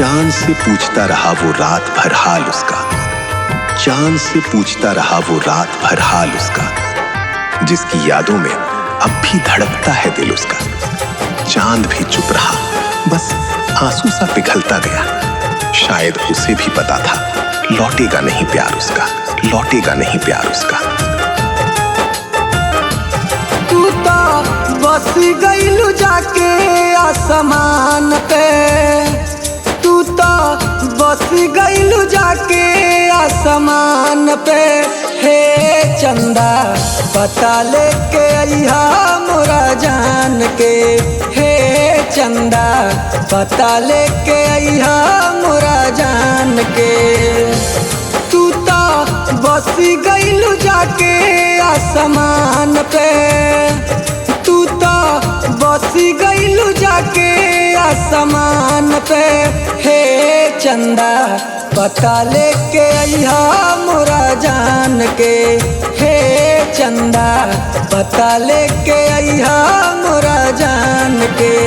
चांद से पूछता रहा वो रात भर हाल उसका, चांद से पूछता रहा वो रात भर हाल उसका, जिसकी यादों में अब भी धड़कता है दिल उसका। चांद भी चुप रहा, बस आंसू सा पिघलता गया। शायद उसे भी पता था लौटेगा नहीं प्यार उसका, लौटेगा नहीं प्यार उसका। तू तो बस गइलू जाके आसमान पे, तू तो बस गइलू जाके आसमान पे। हे चंदा पता लेके अइहा मोरा जान के, हे चंदा पता लेके अइहा मोरा जान के। तू तो बस गइलू जाके आसमान पे, तू तो बस गइलू जाके आसमान पे। हे चंदा पता लेके अइहा मोरा जान के, हे चंदा पता लेके अइहा मोरा जान के।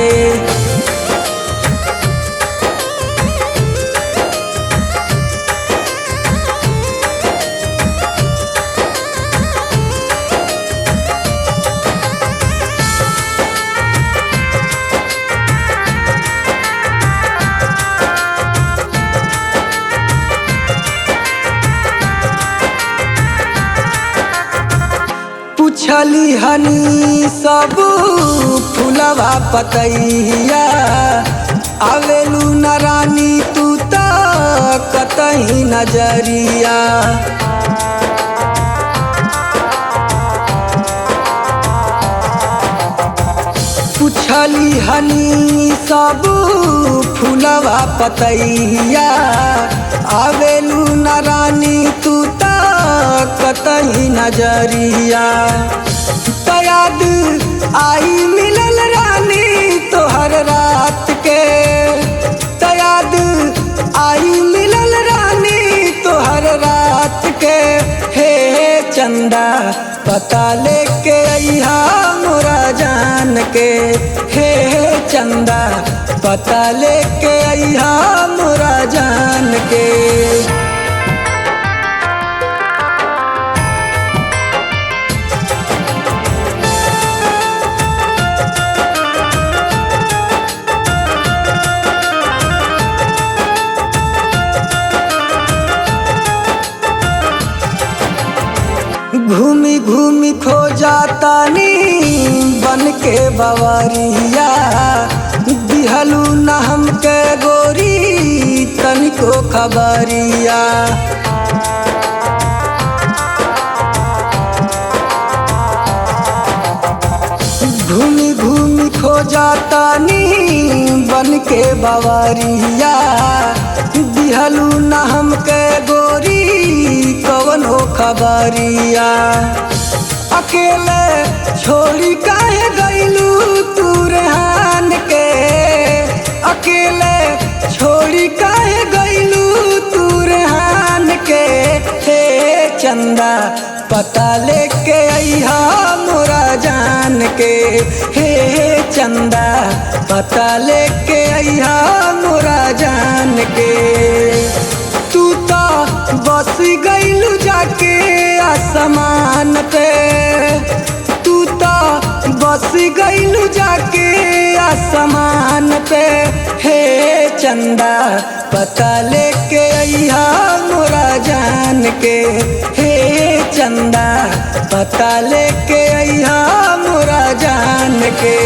पूछली हनी सब फुलवा पतैया, आवेलू न रानी तू तो कतही नजरिया। पूछली हनी सब फुलवा पतैया, आवेलू न रानी तू तो कतही नजरिया। याद आई मिलल रानी तोहर रात के, याद आई मिलल रानी तोहर रात के। हे चंदा पता लेके अइहा मोरा जान के, हे चंदा पता लेके अइहा मोरा जान के। घूमी घूमी खो जाता नी बन के बवरिया, दिहलू न हमके गोरी तनिको खबरिया। घूमी घूमी खो जाता नी बन के बवरिया, दिहलू न हमके गोरी कवनो खबरिया। अकेले छोड़ी काहे गइलू तू रेहान के, अकेले छोड़ी काहे गइलू तू रेहान के। हे चंदा पता लेके अइहा मोरा जान के, हे चंदा पता लेके अइहा मोरा जान के। तू तो बस गइलू जाके आसमान पे, तू तो बस गइलू जाके आसमान पे। हे चंदा पता लेके अइहा मोरा जान के, हे चंदा पता लेके अइहा मोरा जान के।